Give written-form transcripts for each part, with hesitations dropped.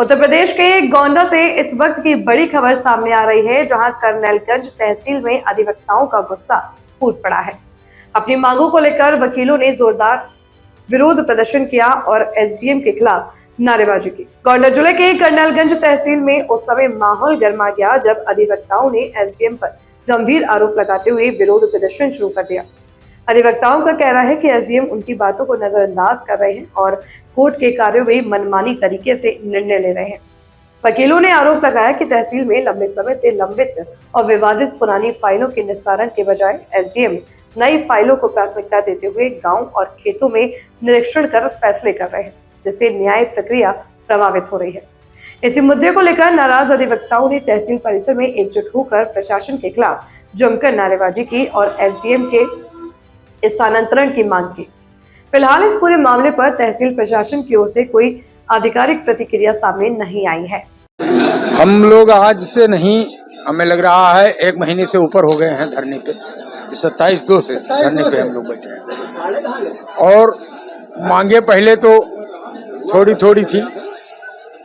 उत्तर प्रदेश के गोंडा से इस वक्त की बड़ी खबर सामने आ रही है, जहां करनैलगंज तहसील में अधिवक्ताओं का गुस्सा फूट पड़ा है। अपनी मांगों को लेकर वकीलों ने जोरदार विरोध प्रदर्शन किया और एसडीएम के खिलाफ नारेबाजी की। गोंडा जिले के करनैलगंज तहसील में उस समय माहौल गर्मा गया जब अधिवक्ताओं ने एसडीएम पर गंभीर आरोप लगाते हुए विरोध प्रदर्शन शुरू कर दिया। अधिवक्ताओं का कहना है कि एसडीएम उनकी बातों को नजरअंदाज कर रहे हैं और कोर्ट के कार्यों में मनमानी तरीके से निर्णय ले रहे हैं। वकीलों ने आरोप लगाया कि तहसील में लंबे समय से लंबित और विवादित पुरानी फाइलों के निस्तारण के बजाय एसडीएम नई फाइलों को प्राथमिकता देते हुए गांव और खेतों में निरीक्षण कर फैसले कर रहे हैं, जिससे न्याय प्रक्रिया प्रभावित हो रही है। इसी मुद्दे को लेकर नाराज अधिवक्ताओं ने तहसील परिसर में एकजुट होकर प्रशासन के खिलाफ जमकर नारेबाजी की और एसडीएम के स्थानांतरण की मांग की। फिलहाल इस पूरे मामले पर तहसील प्रशासन की ओर से कोई आधिकारिक प्रतिक्रिया सामने नहीं आई है। हम लोग आज से नहीं, हमें लग रहा है 1 महीने से ऊपर हो गए हैं धरने पे। 27/2 से धरने पे हम लोग बैठे हैं और मांगे पहले तो थोड़ी थोड़ी थी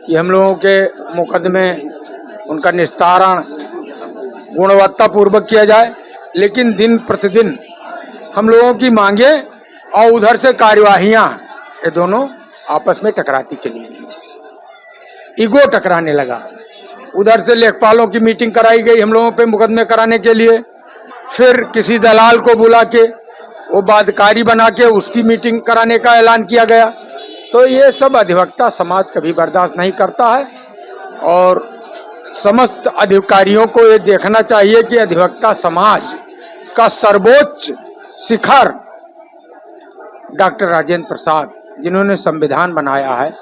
कि हम लोगों के मुकदमे उनका निस्तारण गुणवत्ता पूर्वक किया जाए, लेकिन दिन प्रतिदिन हम लोगों की मांगे और उधर से कार्यवाहियां ये दोनों आपस में टकराती चली गई। ईगो टकराने लगा। उधर से लेखपालों की मीटिंग कराई गई हम लोगों पे मुकदमे कराने के लिए, फिर किसी दलाल को बुला के वो बादकारी बना के उसकी मीटिंग कराने का ऐलान किया गया। तो ये सब अधिवक्ता समाज कभी बर्दाश्त नहीं करता है और समस्त अधिकारियों को ये देखना चाहिए कि अधिवक्ता समाज का सर्वोच्च शिखर डॉक्टर राजेंद्र प्रसाद, जिन्होंने संविधान बनाया है,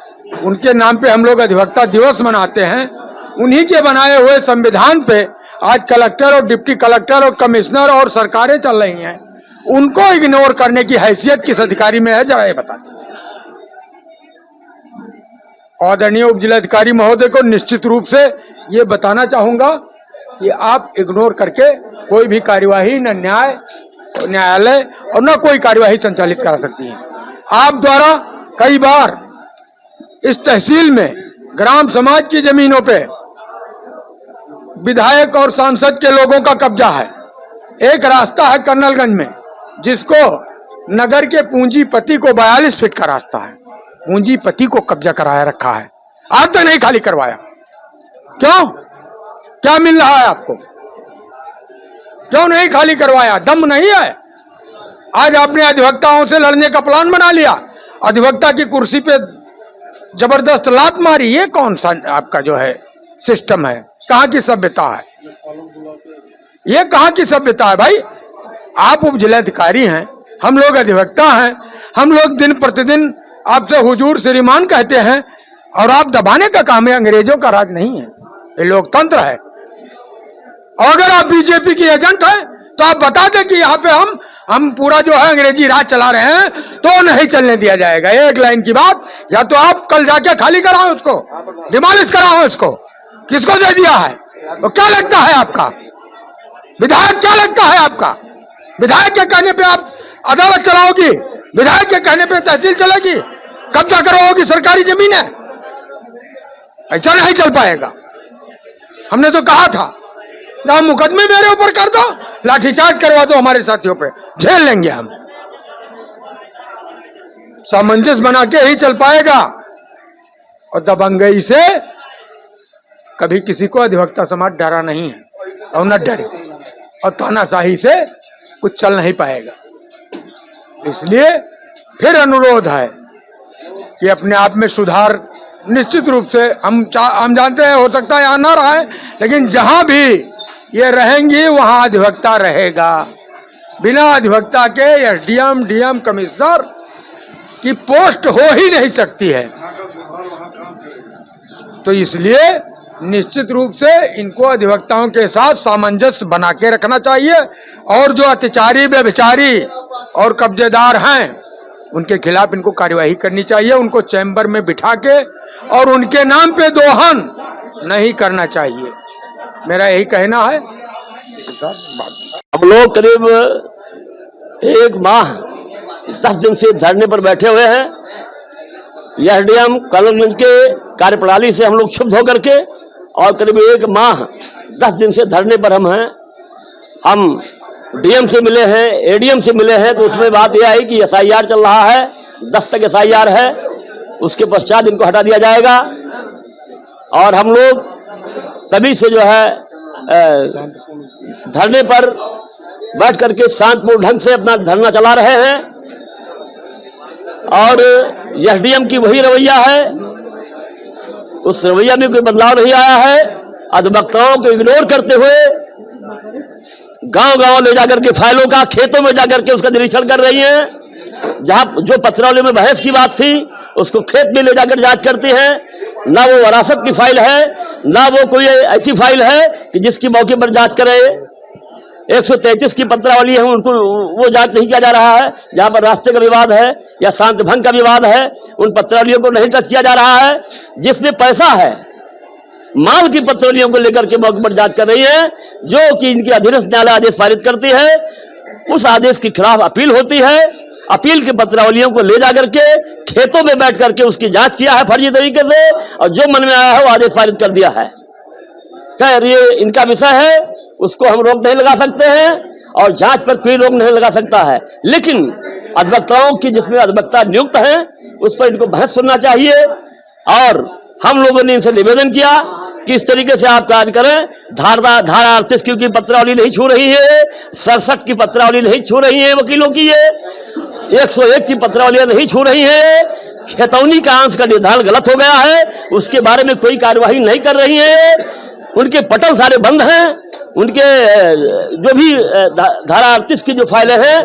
उनके नाम पे हम लोग अधिवक्ता दिवस मनाते हैं। उन्हीं के बनाए हुए संविधान पे आज कलेक्टर और डिप्टी कलेक्टर और कमिश्नर और सरकारें चल रही हैं। उनको इग्नोर करने की हैसियत किस अधिकारी में है, जरा ये बताते। आदरणीय उप जिलाधिकारी महोदय को निश्चित रूप से ये बताना चाहूंगा कि आप इग्नोर करके कोई भी कार्यवाही न न्यायालय और न कोई कार्यवाही संचालित करा सकती हैं। आप द्वारा कई बार इस तहसील में ग्राम समाज की जमीनों पे विधायक और सांसद के लोगों का कब्जा है। एक रास्ता है करनैलगंज में, जिसको नगर के पूंजीपति को 42 फीट का रास्ता है, पूंजीपति को कब्जा कराया रखा है। आज तक नहीं खाली करवाया। क्यों? क्या मिल रहा है आपको? क्यों नहीं खाली करवाया? दम नहीं है? आज आपने अधिवक्ताओं से लड़ने का प्लान बना लिया, अधिवक्ता की कुर्सी पे जबरदस्त लात मारी। ये कौन सा आपका जो है सिस्टम है? कहाँ की सभ्यता है? ये कहाँ की सभ्यता है भाई? आप उप जिलाधिकारी हैं, हम लोग अधिवक्ता हैं, हम लोग दिन प्रतिदिन आपसे हुजूर श्रीमान कहते हैं और आप दबाने का काम है। अंग्रेजों का राज नहीं है, ये लोकतंत्र है। और अगर आप बीजेपी की एजेंट हैं तो आप बता दें कि यहाँ पे हम पूरा जो है अंग्रेजी राज चला रहे हैं, तो नहीं चलने दिया जाएगा। एक लाइन की बात, या तो आप कल जाके खाली कराओ, उसको डिमोलिश कराओ। इसको किसको दे दिया है? तो क्या लगता है आपका विधायक? क्या लगता है आपका विधायक के कहने पे आप अदालत चलाओगी? विधायक के कहने पे तहसील चलेगी? कब्जा करवाओगी सरकारी जमीन है? ऐसा नहीं चल पाएगा। हमने तो कहा था ना, मुकदमे मेरे ऊपर कर दो, लाठीचार्ज करवा दो हमारे साथियों पे, झेल लेंगे हम। सामंजस्य बना के ही चल पाएगा। और दबंगई से कभी किसी को अधिवक्ता समाज डरा नहीं है और न डरे, और तानाशाही से कुछ चल नहीं पाएगा। इसलिए फिर अनुरोध है कि अपने आप में सुधार निश्चित रूप से हम जानते हैं, हो सकता है यहाँ ना रहे, लेकिन जहां भी ये रहेंगी वहां अधिवक्ता रहेगा। बिना अधिवक्ता के एसडीएम, डीएम, कमिश्नर की पोस्ट हो ही नहीं सकती है। तो इसलिए निश्चित रूप से इनको अधिवक्ताओं के साथ सामंजस्य बना के रखना चाहिए और जो अत्याचारी, व्यभिचारी और कब्जेदार हैं उनके खिलाफ इनको कार्यवाही करनी चाहिए। उनको चैम्बर में बिठा के और उनके नाम पे दोहन नहीं करना चाहिए। मेरा यही कहना है। हम लोग करीब 1 माह 10 दिन से धरने पर बैठे हुए हैं एसडीएम कर्नलगंज के कार्यप्रणाली से हम लोग क्षुब्ध होकर के और करीब 1 माह 10 दिन से धरने पर हम हैं। हम डीएम से मिले हैं, एडीएम से मिले हैं, तो उसमें बात यह आई कि एसआईआर चल रहा है, 10 तक एसआईआर है, उसके पश्चात इनको हटा दिया जाएगा। और हम लोग तभी से जो है धरने पर बैठ करके शांतिपूर्ण ढंग से अपना धरना चला रहे हैं। और एसडीएम की वही रवैया है, उस रवैया में कोई बदलाव नहीं आया है। अधिवक्ताओं को इग्नोर करते हुए गांव-गांव ले जाकर के फाइलों का, खेतों में जाकर के उसका निरीक्षण कर रही हैं। जहां जो पत्रावली में बहस की बात थी उसको खेत में ले जाकर जांच करती हैं। ना वो वरासत की फाइल है, ना वो कोई ऐसी फाइल है कि जिसकी मौके पर जांच करे। 133 की पत्रावली है, उनको वो जांच नहीं किया जा रहा है। जहां पर रास्ते का विवाद है या शांति भंग का विवाद है, उन पत्रावलियों को नहीं टच किया जा रहा है। जिसमें पैसा है, माल की पत्रावलियों को लेकर के मौके पर जांच कर रही है, जो कि इनकी अधीनस्थ न्यायालय आदेश पारित करती है। उस आदेश के खिलाफ अपील होती है। अपील के पत्रावलियों को ले जाकर के खेतों में बैठ करके उसकी जांच किया है फर्जी तरीके से, और जो मन में आया है वो आदेश पारित कर दिया है। खैर, ये इनका विषय है, उसको हम रोक नहीं लगा सकते हैं और जांच पर कोई रोक नहीं लगा सकता है। लेकिन अधिवक्ताओं की जिसमें अधिवक्ता नियुक्त हैं उस पर इनको बहस सुनना चाहिए। और हम लोगों ने इनसे निवेदन किया कि इस तरीके से आप कार्य करें। धारा 38 की पत्रावली नहीं छू रही है, 67 की पत्रावली नहीं छू रही है वकीलों की, ये 101 की पत्रावलियां नहीं छू रही है। खेतौनी का अंश का निर्धारण गलत हो गया है, उसके बारे में कोई कार्यवाही नहीं कर रही है। उनके पटल सारे बंद हैं। उनके जो भी धारा 38 की जो फाइलें हैं,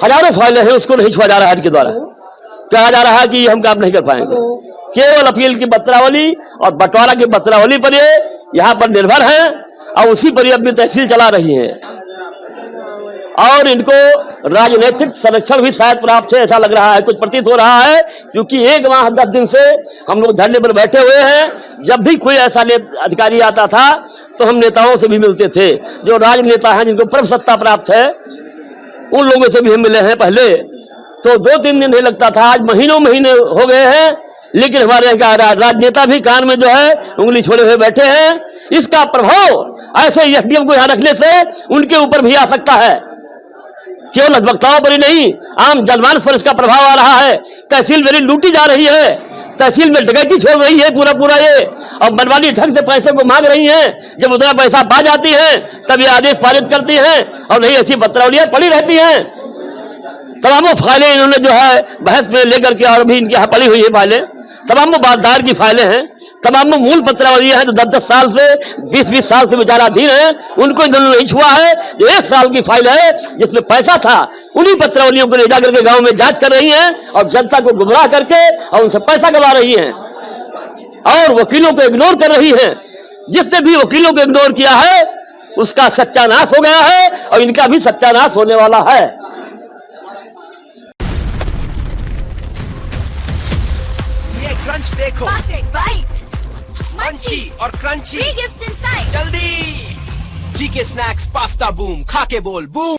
हजारों फाइलें हैं, उसको नहीं छुआ जा रहा है। के द्वारा कहा जा रहा है कि हम काम नहीं कर पाएंगे। केवल अपील की पत्रावली और बंटवारा की पत्रावली पर ये यहाँ पर निर्भर है और उसी पर ये अपनी तहसील चला रही है। और इनको राजनीतिक संरक्षण भी शायद प्राप्त है, ऐसा लग रहा है, कुछ प्रतीत हो रहा है। क्योंकि 1 माह 10 दिन से हम लोग धरने पर बैठे हुए हैं। जब भी कोई ऐसा अधिकारी आता था तो हम नेताओं से भी मिलते थे, जो राजनेता हैं, जिनको प्रभु सत्ता प्राप्त है, उन लोगों से भी हम मिले हैं पहले। तो 2-3 दिन नहीं लगता था, आज महीनों महीने हो गए हैं। लेकिन हमारे राजनेता भी कान में जो है उंगली छोड़े हुए बैठे हैं। इसका प्रभाव ऐसे एसडीएम को यहाँ रखने से उनके ऊपर भी आ सकता है। केवल अधिवक्ताओं पर ही नहीं, आम जनमानस पर इसका प्रभाव आ रहा है। तहसील मेरी लूटी जा रही है, तहसील में डकैती छोड़ रही है पूरा ये, और मनमानी ढंग से पैसे को मांग रही हैं। जब उतना पैसा पा जाती हैं तब ये आदेश पारित करती हैं, और नहीं ऐसी पत्रावलियां पड़ी रहती हैं। तमामों फाइलें इन्होंने जो है बहस में लेकर के, और भी इनके यहाँ पड़ी हुई है फाइलें, तमामों बातदार की फाइलें हैं, तमामों मूल पत्रावलियां हैं जो 10-10 साल से 20-20 साल से विचाराधीन हैं, उनको इन्होंने नहीं छुआ है। जो 1 साल की फाइल है जिसमें पैसा था, उन्हीं पत्रावलियों को ले जाकर के गांव में जांच कर रही हैं और जनता को गुमराह करके और उनसे पैसा कमा रही हैं और वकीलों को इग्नोर कर रही हैं। जिसने भी वकीलों को इग्नोर किया है उसका सत्यानाश हो गया है और इनका भी सत्यानाश होने वाला है। क्रंच देखो, बाइट, मंची और क्रंची, फ्री गिफ्ट्स इनसाइड। जल्दी जीके स्नैक्स पास्ता बूम, खा के बोल बूम।